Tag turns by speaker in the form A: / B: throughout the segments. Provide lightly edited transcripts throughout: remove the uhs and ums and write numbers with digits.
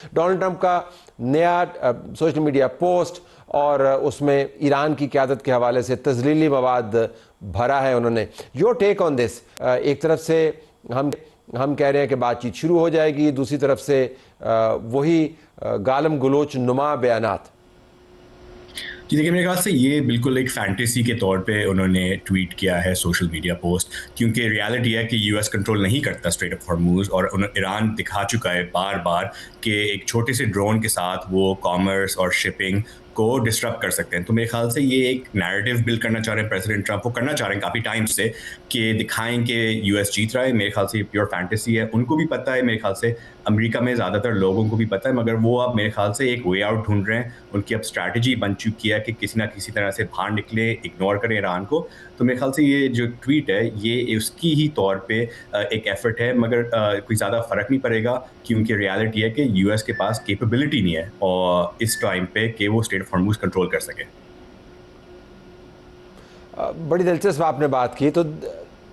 A: Donald Trump का नया social media post और उसमें ईरान की क़यादत के हवाले से तज़लीली मवाद भरा है उन्होंने। योर टेक ऑन दिस, एक तरफ से हम कह रहे हैं कि बातचीत शुरू हो जाएगी, दूसरी तरफ से वही गालम गलोच नुमा बयानात।
B: जी देखिए, मेरे ख्याल से ये बिल्कुल एक फैंटेसी के तौर पे उन्होंने ट्वीट किया है सोशल मीडिया पोस्ट, क्योंकि रियलिटी है कि यूएस कंट्रोल नहीं करता स्ट्रेट ऑफ हॉर्मुज़, और ईरान दिखा चुका है बार बार कि एक छोटे से ड्रोन के साथ वो कॉमर्स और शिपिंग को डिस्टर्ब कर सकते हैं। तो मेरे ख्याल से ये एक नैरेटिव बिल्ड करना चाह रहे हैं प्रेसिडेंट ट्रंप, वो करना चाह रहे हैं काफ़ी टाइम से कि दिखाएं कि यूएस जीत रहा है। मेरे ख्याल से ये प्योर फैंटेसी है, उनको भी पता है, मेरे ख्याल से अमेरिका में ज़्यादातर लोगों को भी पता है, मगर वो अब मेरे ख्याल से एक वे आउट ढूंढ रहे हैं। उनकी अब स्ट्रैटेजी बन चुकी है कि किसी ना किसी तरह से बाहर निकले, इग्नोर करें ईरान को। तो मेरे ख्याल से ये जो ट्वीट है ये उसकी ही तौर पे एक एफर्ट है, मगर कोई ज़्यादा फ़र्क नहीं पड़ेगा, क्योंकि रियलिटी है कि यूएस के पास कैपेबिलिटी नहीं है और इस टाइम पे कि वो स्ट्रेट ऑफ हॉर्मुज़ कंट्रोल कर सके।
A: बड़ी दिलचस्प आपने बात की, तो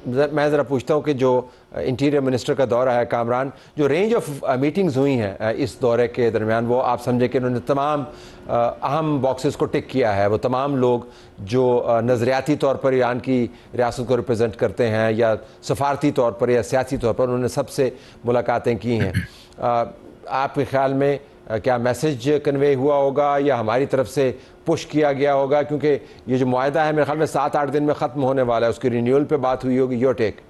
A: मैं ज़रा पूछता हूँ कि जो इंटीरियर मिनिस्टर का दौरा है कामरान, जो रेंज ऑफ मीटिंग्स हुई हैं इस दौरे के दरमियान, वो आप समझे कि उन्होंने तमाम अहम बॉक्सेस को टिक किया है। वो तमाम लोग जो नज़रियाती तौर पर ईरान की रियासत को रिप्रेजेंट करते हैं या सफारती तौर पर या सियासी तौर पर, उन्होंने सबसे मुलाकातें की हैं। आपके ख्याल में क्या मैसेज कन्वे हुआ होगा या हमारी तरफ से पुश किया गया होगा, क्योंकि ये जो मुआहदा है मेरे ख्याल में 7-8 दिन में ख़त्म होने वाला है, उसकी रिन्यूअल पे बात हुई होगी। Your take?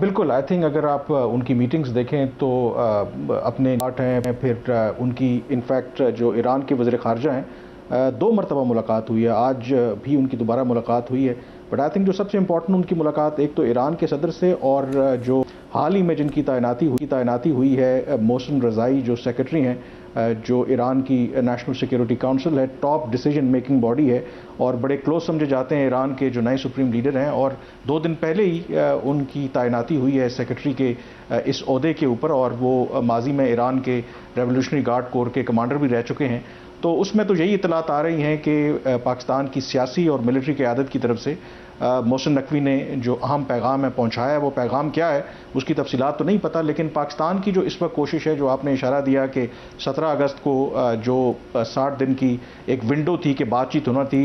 C: बिल्कुल, आई थिंक अगर आप उनकी मीटिंग्स देखें तो अपने आर्ट हैं, फिर उनकी इनफैक्ट जो ईरान के वज़ीर ख़ारजा हैं 2 मरतबा मुलाकात हुई है, आज भी उनकी दोबारा मुलाकात हुई है। बट आई थिंक जो सबसे इम्पॉर्टेंट उनकी मुलाकात एक तो ईरान के सदर से, और जो हाल ही में जिनकी तैनाती हुई है मोहसिन रज़ाई जो सेक्रेटरी हैं, जो ईरान की नेशनल सिक्योरिटी काउंसिल है, टॉप डिसीजन मेकिंग बॉडी है और बड़े क्लोज समझे जाते हैं ईरान के जो नए सुप्रीम लीडर हैं। और 2 दिन पहले ही उनकी तैनाती हुई है सेक्रेटरी के इस ओहदे के ऊपर, और वो माजी में ईरान के रेवोल्यूशनरी गार्ड कोर के कमांडर भी रह चुके हैं। तो उसमें तो यही इतलात आ रही हैं कि पाकिस्तान की सियासी और मिलिट्री क़यादत की तरफ से मोहसिन नकवी ने जो अहम पैगाम है पहुंचाया है। वो पैगाम क्या है उसकी तफसीलात तो नहीं पता, लेकिन पाकिस्तान की जो इस वक्त कोशिश है, जो आपने इशारा दिया कि 17 अगस्त को जो 60 दिन की एक विंडो थी कि बातचीत होना थी,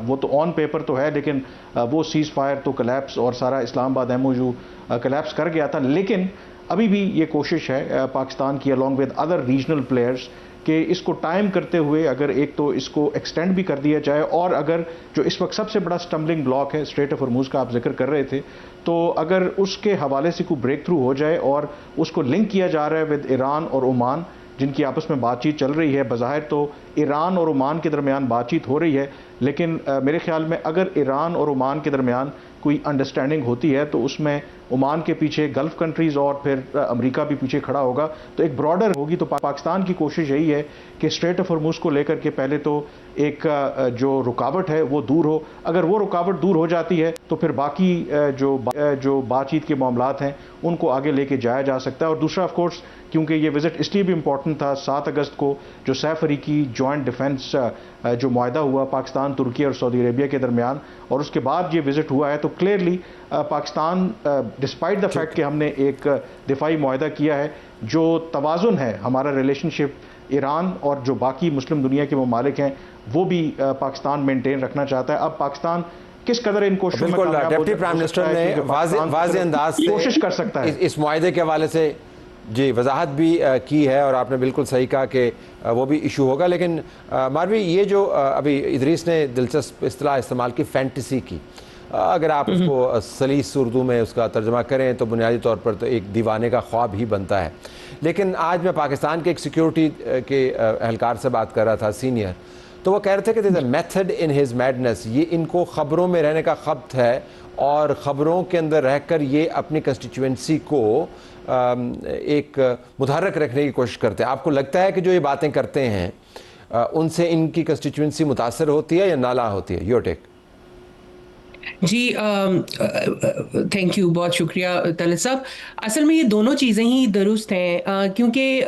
C: वो तो ऑन पेपर तो है, लेकिन वो सीज़ फायर तो कलैप्स और सारा इस्लामाबाद एमओयू कलैप्स कर गया था। लेकिन अभी भी ये कोशिश है पाकिस्तान की along with other regional players कि इसको टाइम करते हुए अगर एक तो इसको एक्सटेंड भी कर दिया जाए, और अगर जो इस वक्त सबसे बड़ा स्टम्बलिंग ब्लॉक है स्ट्रेट ऑफ हॉर्मुज़ का आप जिक्र कर रहे थे, तो अगर उसके हवाले से कोई ब्रेक थ्रू हो जाए और उसको लिंक किया जा रहा है विद ईरान और ओमान, जिनकी आपस में बातचीत चल रही है। बज़ाहिर तो ईरान और ओमान के दरमियान बातचीत हो रही है, लेकिन मेरे ख्याल में अगर ईरान और ओमान के दरमियान कोई अंडरस्टैंडिंग होती है तो उसमें ओमान के पीछे गल्फ कंट्रीज़ और फिर अमेरिका भी पीछे खड़ा होगा, तो एक ब्रॉडर होगी। तो पाकिस्तान की कोशिश यही है कि स्ट्रेट ऑफ हॉर्मुज़ को लेकर के पहले तो एक जो रुकावट है वो दूर हो। अगर वो रुकावट दूर हो जाती है तो फिर बाकी जो बातचीत के मामलात हैं उनको आगे लेके जाया जा सकता है। और दूसरा ऑफ कोर्स, क्योंकि ये विज़िट इसलिए भी इम्पॉर्टेंट था, 7 अगस्त को जो सैफ अरीकी जॉइंट डिफेंस जो मुआहदा हुआ पाकिस्तान, तुर्की और सऊदी अरेबिया के दरमियान, और उसके बाद ये विज़िट हुआ है, तो clearly Pakistan despite the fact कि हमने एक दिफाई मुआहदा किया है, जो तवाज़ुन है हमारा रिलेशनशिप ईरान और जो बाकी मुस्लिम दुनिया के ममालिक हैं वो भी पाकिस्तान मेंटेन रखना चाहता है। अब पाकिस्तान किस कदर इन कोशिशों में कामयाब
A: डिप्टी प्राइम मिनिस्टर ने वाज़े अंदाज से
C: कोशिश कर सकता है
A: इस मुआहदे के हवाले से जी वजाहत भी की है, और आपने बिल्कुल सही कहा कि वो भी इशू होगा। लेकिन मारवी, ये जो अभी इदरीस ने दिलचस्प इस्तिलाह इस्तेमाल की, फैंटेसी की, अगर आप उसको सलीस उर्दू में उसका तर्जमा करें तो बुनियादी तौर पर तो एक दीवाने का ख्वाब ही बनता है। लेकिन आज मैं पाकिस्तान के एक सिक्योरिटी के एहलकार से बात कर रहा था, सीनियर, तो वो कह रहे थे कि this method in his madness, ये इनको ख़बरों में रहने का ख़ब्त है और ख़बरों के अंदर रहकर ये अपनी कंस्टिट्यूएंसी को एक मुतहर्रिक रखने की कोशिश करते हैं। आपको लगता है कि जो ये बातें करते हैं उनसे इनकी कंस्टिट्यूएंसी मुतासर होती है या नाला होती है? Your take?
D: जी, थैंक यू, बहुत शुक्रिया तलत साहब। असल में ये दोनों चीज़ें ही दुरुस्त हैं, क्योंकि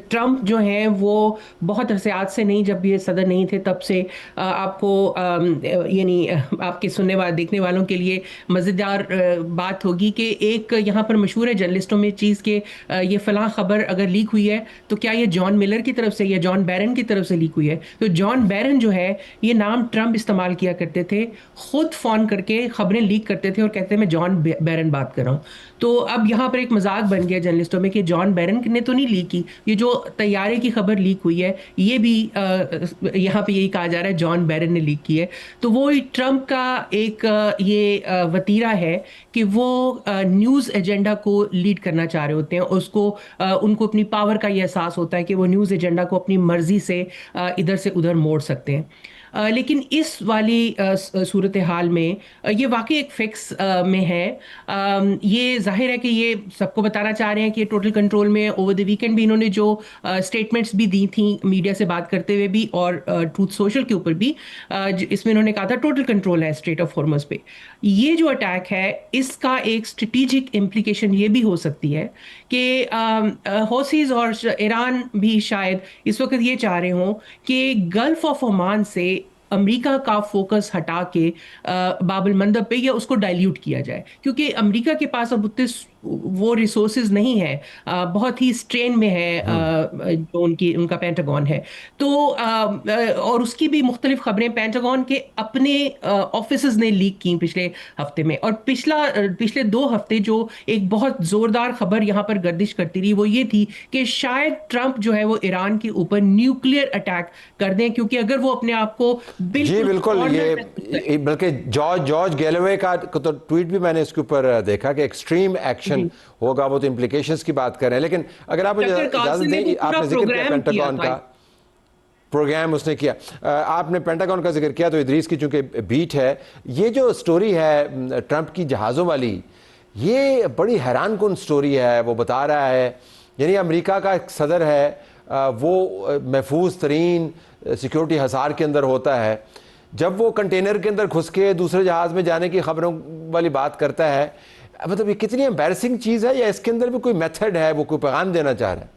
D: ट्रंप जो हैं वो बहुत अरसे, आज से नहीं, जब ये सदर नहीं थे तब से आपको यानी आपके सुनने वाले देखने वालों के लिए मज़ेदार बात होगी कि एक यहाँ पर मशहूर है जर्नलिस्टों में चीज़ के ये फ़लाँ ख़बर अगर लीक हुई है तो क्या ये जॉन मिलर की तरफ से या जॉन बैरन की तरफ से लीक हुई है। तो जॉन बैरन जो है, ये नाम ट्रंप इस्तेमाल किया करते थे, खुद फ़ोन करके खबरें लीक करते थे और कहते थे मैं जॉन बैरन बात कर रहा हूँ। तो अब यहाँ पर एक मजाक बन गया जर्नलिस्टों में कि जॉन बैरन ने तो नहीं लीक की, ये जो तैयारे की खबर लीक हुई है ये भी यहाँ पे यही कहा जा रहा है जॉन बैरन ने लीक की है। तो वो ट्रंप का एक ये वतीरा है कि वो न्यूज़ एजेंडा को लीड करना चाह रहे होते हैं, उसको उनको अपनी पावर का ये एहसास होता है कि वो न्यूज़ एजेंडा को अपनी मर्जी से इधर से उधर मोड़ सकते हैं। लेकिन इस वाली सूरत हाल में ये वाकई एक फिक्स में है। ये जाहिर है कि ये सबको बताना चाह रहे हैं कि टोटल कंट्रोल में। ओवर द वीकेंड भी इन्होंने जो स्टेटमेंट्स भी दी थी मीडिया से बात करते हुए भी, और ट्रूथ सोशल के ऊपर भी, इसमें इन्होंने कहा था टोटल कंट्रोल है स्ट्रेट ऑफ हॉर्मज़ पे। ये जो अटैक है इसका एक स्ट्रेटेजिक इम्प्लीकेशन ये भी हो सकती है कि हौसीज और ईरान भी शायद इस वक्त ये चाह रहे हों कि गल्फ ऑफ ओमान से अमेरिका का फोकस हटा के बाब अल मंदब पे या उसको डाइल्यूट किया जाए, क्योंकि अमेरिका के पास अब उतने वो रिसोर्सेज नहीं है, बहुत ही स्ट्रेन में है जो उनका पेंटागन है। तो और उसकी भी मुख्तलिफ खबरें पेंटागन के अपने ऑफिसर्स ने लीक की पिछले हफ्ते में। और पिछले 2 हफ्ते जो एक बहुत जोरदार खबर यहाँ पर गर्दिश करती रही वो ये थी कि शायद ट्रंप जो है वो ईरान के ऊपर न्यूक्लियर अटैक कर दें, क्योंकि अगर वो अपने आप को
A: जी बिल्कुल, ये बल्कि जॉर्ज गैलोवे का तो ट्वीट भी मैंने इसके ऊपर देखा कि एक्सट्रीम एक्शन होगा, वो तो इम्प्लीकेशंस की बात कर रहे हैं। लेकिन अगर आप मुझे इजाजत दें, आपने जिक्र किया पेंटागन का प्रोग्राम उसने किया, आपने पेंटागन का जिक्र किया, तो इदरीस की चूंकि बीट है, ये जो स्टोरी है ट्रंप की जहाज़ों वाली, ये बड़ी हैरान कुन स्टोरी है। वो बता रहा है यानी अमेरिका का एक सदर है, वो महफूज तरीन सिक्योरिटी हसार के अंदर होता है, जब वो कंटेनर के अंदर घुस के दूसरे जहाज़ में जाने की खबरों वाली बात करता है, मतलब ये कितनी एम्बैरसिंग चीज़ है, या इसके अंदर भी कोई मेथड है, वो कोई पैगाम देना चाह रहा है?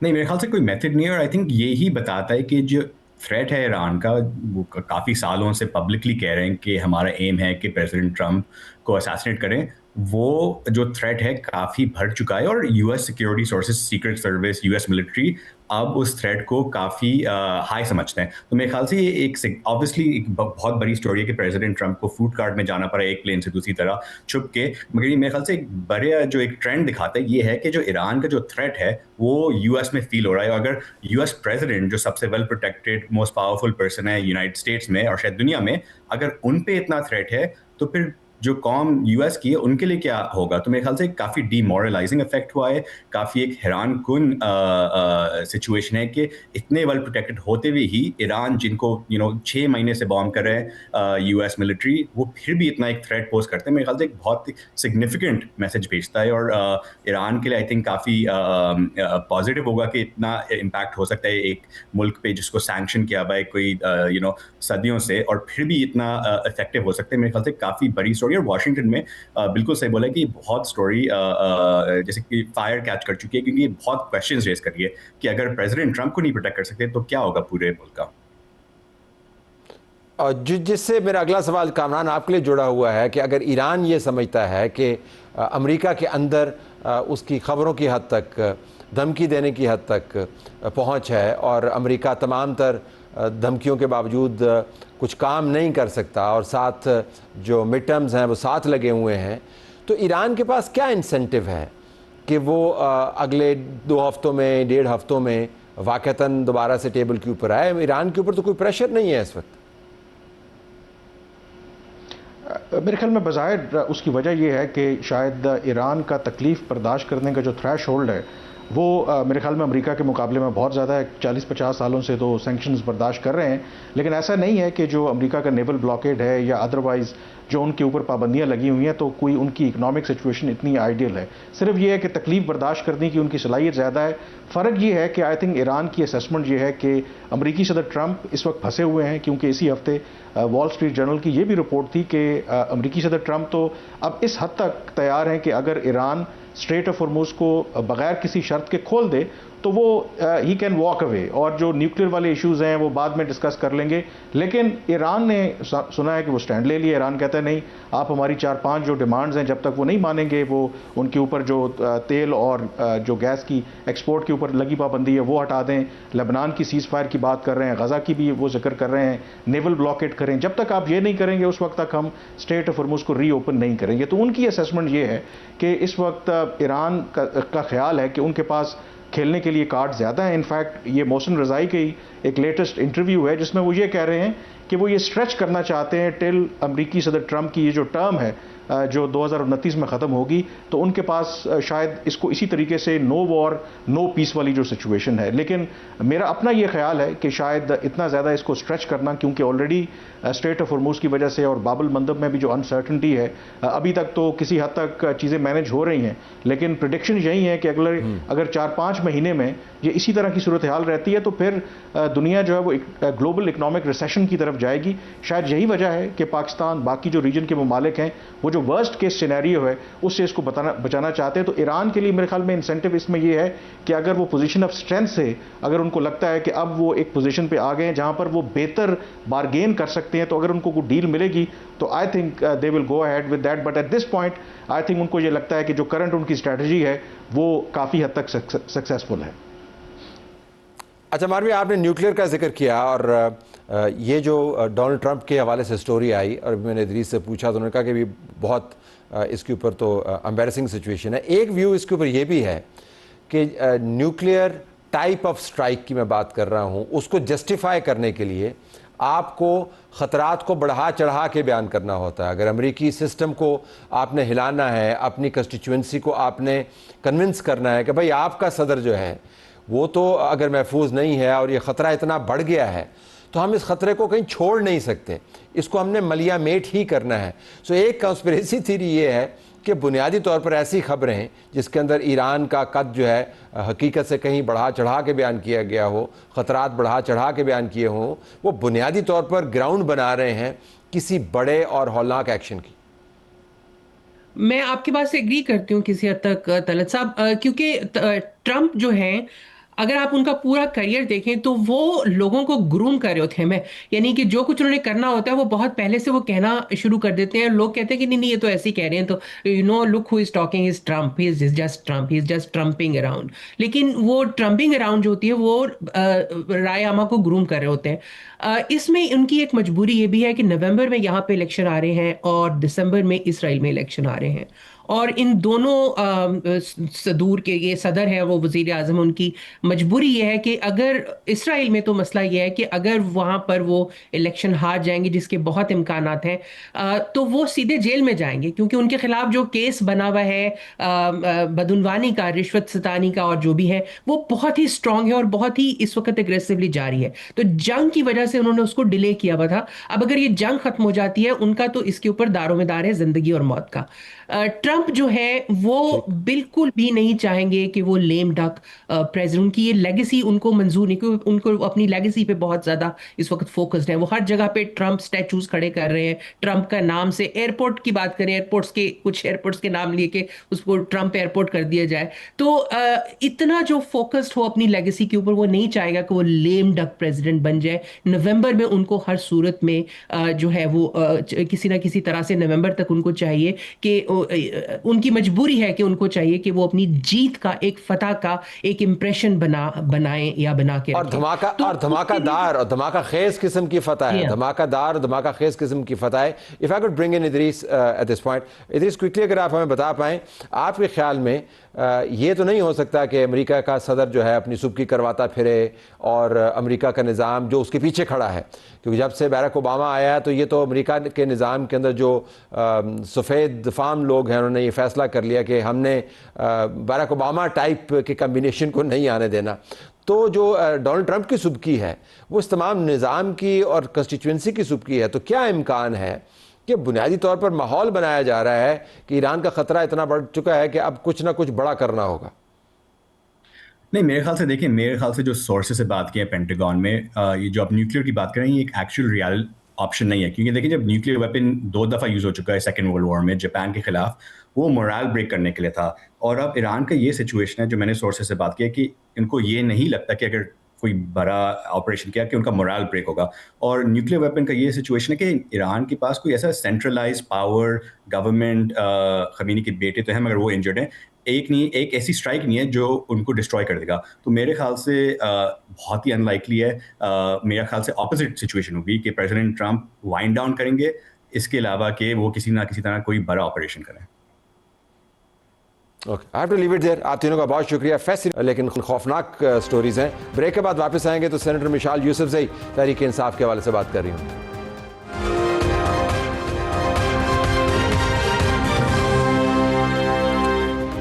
B: नहीं, मेरे ख्याल से कोई मेथड नहीं है, और आई थिंक ये ही बताता है कि जो थ्रेट है ईरान का, वो काफ़ी सालों से पब्लिकली कह रहे हैं कि हमारा एम है कि प्रेसिडेंट ट्रंप को असैसिनेट करें। वो जो थ्रेट है काफ़ी बढ़ चुका है, और US security sources, secret service, US military अब उस थ्रेट को काफ़ी हाई समझते हैं। तो मेरे ख्याल से ये एक ऑब्वियसली एक बहुत बड़ी स्टोरी है कि प्रेसिडेंट ट्रंप को फूड कार्ट में जाना पड़ा एक प्लेन से दूसरी तरह छुप के, मगर ये मेरे ख्याल से एक बड़े जो एक ट्रेंड दिखाता है ये है कि जो ईरान का जो थ्रेट है वो यूएस में फील हो रहा है। अगर यूएस प्रेसिडेंट, जो सबसे well protected most powerful person है यूनाइटेड स्टेट्स में और शायद दुनिया में, अगर उन पे इतना थ्रेट है तो फिर जो कौम यूएस की है उनके लिए क्या होगा। तो मेरे ख्याल से काफ़ी डीमोरलाइजिंग इफेक्ट हुआ है, काफ़ी एक हैरान कुन सिचुएशन है कि इतने वेल प्रोटेक्टेड होते हुए ही ईरान, जिनको 6 महीने से बॉम्ब कर रहे हैं यूएस मिलिट्री, वो फिर भी इतना एक थ्रेट पोज करते हैं। मेरे ख्याल से एक बहुत सिग्निफिकेंट मैसेज भेजता है, और ईरान के लिए आई थिंक काफ़ी पॉजिटिव होगा कि इतना इम्पैक्ट हो सकता है एक मुल्क पे जिसको सैंक्शन किया हुआ है कोई सदियों से, और फिर भी इतना इफेक्टिव हो सकते हैं। मेरे ख्याल से काफ़ी बड़ी स्टोरी, और वाशिंगटन में बिल्कुल सही बोला कि बहुत स्टोरी जैसे कि फायर कैच कर चुकी है, क्योंकि ये बहुत क्वेश्चंस रेज कर रही है कि अगर प्रेसिडेंट ट्रंप को नहीं प्रोटेक्ट कर सकते तो क्या होगा पूरे मुल्क का।
A: और जिससे मेरा अगला सवाल कामरान आपके लिए जुड़ा हुआ है कि अगर ईरान ये समझता है कि अमेरिका के अंदर उसकी ख़बरों की हद तक, धमकी देने की हद तक पहुंच है, और अमेरिका तमाम तर धमकियों के बावजूद कुछ काम नहीं कर सकता, और साथ जो मिड टर्म्स हैं वो साथ लगे हुए हैं, तो ईरान के पास क्या इंसेंटिव है कि वो अगले 2 हफ्तों में, 1.5 हफ्तों में वाक़तन दोबारा से टेबल के ऊपर आए? ईरान के ऊपर तो कोई प्रेशर नहीं है इस वक्त।
C: मेरे ख्याल में बज़ाहिर उसकी वजह यह है कि शायद ईरान का तकलीफ़ बर्दाश्त करने का जो थ्रेश होल्ड है वो मेरे ख्याल में अमेरिका के मुकाबले में बहुत ज़्यादा है। 40-50 सालों से तो सैंक्शंस बर्दाश्त कर रहे हैं, लेकिन ऐसा नहीं है कि जो अमेरिका का नेवल ब्लॉकेड है या अदरवाइज़ जो उनके ऊपर पाबंदियां लगी हुई हैं, तो कोई उनकी इकोनॉमिक सिचुएशन इतनी आइडियल है। सिर्फ ये है कि तकलीफ बर्दाश्त करने की उनकी सलाहियत ज़्यादा है। फ़र्क ये है कि आई थिंक ईरान की असेसमेंट ये है कि अमरीकी सदर ट्रंप इस वक्त फंसे हुए हैं, क्योंकि इसी हफ्ते वॉल स्ट्रीट जर्नल की ये भी रिपोर्ट थी कि अमरीकी सदर ट्रंप तो अब इस हद तक तैयार हैं कि अगर ईरान स्ट्रेट ऑफ हॉर्मुज़ को बगैर किसी शर्त के खोल दे तो वो ही कैन वॉक अवे, और जो न्यूक्लियर वाले इश्यूज़ हैं वो बाद में डिस्कस कर लेंगे। लेकिन ईरान ने सुना है कि वो स्टैंड ले लिया। ईरान कहता है नहीं, आप हमारी 4-5 जो डिमांड्स हैं जब तक वो नहीं मानेंगे, वो उनके ऊपर जो तेल और जो गैस की एक्सपोर्ट के ऊपर लगी पाबंदी है वो हटा दें, लेबनान की सीज़ फायर की बात कर रहे हैं, गज़ा की भी वो जिक्र कर रहे हैं, नेवल ब्लॉकेट करें, जब तक आप ये नहीं करेंगे उस वक्त तक हम स्ट्रेट ऑफ हॉर्मुज़ को रीओपन नहीं करेंगे। तो उनकी असेसमेंट ये है कि इस वक्त ईरान का ख्याल है कि उनके पास खेलने के लिए कार्ड ज़्यादा है। इनफैक्ट ये मोहसिन रज़ाई की एक लेटेस्ट इंटरव्यू है जिसमें वो ये कह रहे हैं कि वो ये स्ट्रेच करना चाहते हैं टिल अमरीकी सदर ट्रंप की ये जो टर्म है जो 2029 में ख़त्म होगी, तो उनके पास शायद इसको इसी तरीके से नो वॉर नो पीस वाली जो सिचुएशन है। लेकिन मेरा अपना ये ख्याल है कि शायद इतना ज़्यादा इसको स्ट्रेच करना, क्योंकि ऑलरेडी स्ट्रेट ऑफ हॉर्मुज़ की वजह से और बाबुल मंदब में भी जो अनसर्टनिटी है, अभी तक तो किसी हद तक चीज़ें मैनेज हो रही हैं, लेकिन प्रेडिक्शन यही है कि अगर 4-5 महीने में ये इसी तरह की सूरत हाल रहती है तो फिर दुनिया जो है वो ग्लोबल इकनॉमिक रिसेशन की तरफ जाएगी। शायद यही वजह है कि पाकिस्तान, बाकी जो रीजन के ममालिक हैं, वो जो वर्स्ट केस सिनेरियो है उससे इसको बचाना चाहते हैं। तो ईरान के लिए मेरे ख्याल में इंसेंटिव इसमें ये है कि अगर वो पोजीशन ऑफ स्ट्रेंथ से, अगर उनको लगता है कि अब वो एक पोजीशन पे आ गए हैं जहां पर वो बेहतर बारगेन कर सकते हैं, तो अगर उनको कोई डील मिलेगी तो I think they will go ahead with that. But at this point I think उनको ये लगता है कि जो करंट उनकी स्ट्रैटेजी है वो काफ़ी हद तक सक्सेसफुल है।
A: अच्छा मारवी, आपने न्यूक्लियर का जिक्र किया और ये जो डोनाल्ड ट्रंप के हवाले से स्टोरी आई और मैंने इदरीस से पूछा तो उन्होंने कहा कि भी बहुत इसके ऊपर तो एम्बैरेसिंग सिचुएशन है। एक व्यू इसके ऊपर ये भी है कि न्यूक्लियर टाइप ऑफ स्ट्राइक की मैं बात कर रहा हूँ, उसको जस्टिफाई करने के लिए आपको ख़तरात को बढ़ा चढ़ा के बयान करना होता है। अगर अमेरिकी सिस्टम को आपने हिलाना है, अपनी कंस्टिट्यूंसी को आपने कन्विंस करना है कि भाई आपका सदर जो है वो तो अगर महफूज नहीं है और ये ख़तरा इतना बढ़ गया है तो हम इस ख़तरे को कहीं छोड़ नहीं सकते, इसको हमने मलिया मेट ही करना है। सो एक कंस्पिरेसी थ्योरी ये है कि बुनियादी तौर पर ऐसी खबरें जिसके अंदर ईरान का कद जो है हकीकत से कहीं बढ़ा चढ़ा के बयान किया गया हो, ख़तरात बढ़ा चढ़ा के बयान किए हों, वो बुनियादी तौर पर ग्राउंड बना रहे हैं किसी बड़े और हौलनाक एक्शन की।
D: मैं आपकी बात से एग्री करती हूँ किसी हद तक तलत साहब, क्योंकि ट्रंप जो हैं, अगर आप उनका पूरा करियर देखें तो वो लोगों को ग्रूम कर रहे होते हैं। यानी कि जो कुछ उन्होंने करना होता है वो बहुत पहले से वो कहना शुरू कर देते हैं। लोग कहते हैं कि नहीं नहीं ये तो ऐसे ही कह रहे हैं, तो you know look who is talking is Trump, he is just Trump, he is just trumping around. लेकिन वो ट्रंपिंग अराउंड जो होती है वो राय आमा को ग्रूम कर रहे होते हैं। इसमें उनकी एक मजबूरी ये भी है कि नवंबर में यहाँ पे इलेक्शन आ रहे हैं और दिसंबर में इसराइल में इलेक्शन आ रहे हैं, और इन दोनों सदूर के ये सदर है वो वजीर आजम, उनकी मजबूरी ये है कि अगर इसराइल में तो मसला ये है कि अगर वहाँ पर वो इलेक्शन हार जाएंगे, जिसके बहुत इम्कानात हैं, तो वो सीधे जेल में जाएंगे, क्योंकि उनके खिलाफ जो केस बना हुआ है बदउनवानी का, रिश्वत सतानी का और जो भी है, वो बहुत ही स्ट्रांग है और बहुत ही इस वक्त एग्रेसिवली जारी है। तो जंग की वजह से उन्होंने उसको डिले किया हुआ था। अब अगर ये जंग खत्म हो जाती है, उनका तो इसके ऊपर दारोमदार है जिंदगी और मौत का। ट्रंप जो है वो बिल्कुल भी नहीं चाहेंगे कि वो लेम डक प्रेसिडेंट, उनकी ये लेगेसी उनको मंजूर नहीं, क्योंकि उनको अपनी लेगेसी पे बहुत ज्यादा इस वक्त फोकस्ड है। वो हर जगह पे ट्रंप स्टैचूज खड़े कर रहे हैं, ट्रंप का नाम से एयरपोर्ट की बात करें, एयरपोर्ट्स के कुछ एयरपोर्ट्स के नाम लिए के उसको ट्रंप एयरपोर्ट कर दिया जाए। तो इतना जो फोकस्ड हो अपनी लेगेसी के ऊपर, वो नहीं चाहेगा कि वो लेम डक प्रेसिडेंट बन जाए। नवंबर में उनको हर सूरत में जो है वो किसी ना किसी तरह से नवंबर तक उनको चाहिए कि उनकी मजबूरी है कि उनको चाहिए कि वो अपनी जीत का, एक फतह का एक इंप्रेशन बनाएं या बना के
A: और धमाका
D: तो
A: और धमाकादार और धमाका खेज किस्म की फतह है, धमाकादार और धमाका खेज किस्म की फतह है। If I could bring in Idris at this point, Idris quickly अगर आप हमें बता पाएं, आपके ख्याल में ये तो नहीं हो सकता कि अमेरिका का सदर जो है अपनी सुबकी करवाता फिरे और अमेरिका का निज़ाम जो उसके पीछे खड़ा है, क्योंकि जब से बैरक ओबामा आया है तो ये तो अमेरिका के निज़ाम के अंदर जो सफ़ेद फार्म लोग हैं उन्होंने ये फैसला कर लिया कि हमने बैरक ओबामा टाइप के कम्बिनेशन को नहीं आने देना। तो जो डोनाल्ड ट्रंप की सुबकी है वो इस तमाम निज़ाम की और कंस्टिट्यूंसी की सुबकी है, तो क्या इम्कान है कि बुनियादी तौर पर माहौल बनाया जा रहा है कि ईरान का ख़तरा इतना बढ़ चुका है कि अब कुछ ना कुछ बड़ा करना होगा?
B: नहीं, मेरे ख्याल से देखिए, मेरे ख्याल से जो सोर्सेस से बात की है पेंटागन में, ये जो आप न्यूक्लियर की बात कर रहे हैं, ये एक एक्चुअल रियल ऑप्शन नहीं है, क्योंकि देखिए जब न्यूक्लियर वेपन 2 दफ़ा यूज़ हो चुका है सेकेंड वर्ल्ड वॉर में जापान के खिलाफ, वो मोरल ब्रेक करने के लिए था। और अब ईरान का ये सिचुएशन है, जो मैंने सोर्सेस से बात की है, कि इनको ये नहीं लगता कि अगर कोई बड़ा ऑपरेशन किया कि उनका मोरल ब्रेक होगा। और न्यूक्लियर वेपन का ये सिचुएशन है कि ईरान के पास कोई ऐसा सेंट्रलाइज्ड पावर गवर्नमेंट, खमीनी के बेटे तो हैं मगर वो इंजर्ड हैं, एक ऐसी स्ट्राइक नहीं है जो उनको डिस्ट्रॉय कर देगा। तो मेरे ख्याल से बहुत ही अनलाइकली है। मेरे ख्याल से ऑपोजिट सिचुएशन होगी कि प्रेसिडेंट ट्रंप वाइंड डाउन करेंगे, इसके अलावा कि वो किसी ना किसी तरह कोई बड़ा ऑपरेशन करें।
A: Okay, I have to leave it there. आप तीनों का बहुत शुक्रिया। फैसिनेटिंग लेकिन खौफनाक स्टोरीज हैं। ब्रेक के बाद वापस आएंगे तो सेनेटर मिशाल यूसुफजई तहरीक इंसाफ के हवाले से बात कर रही हूँ।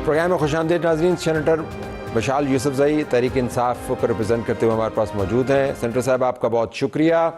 A: प्रोग्राम में खुशामदीद नाज़रीन। सेनेटर मिशाल यूसुफजई तहरीक इंसाफ को रिप्रेजेंट करते हुए हमारे पास मौजूद हैं। सेनेटर साहब, आपका बहुत शुक्रिया।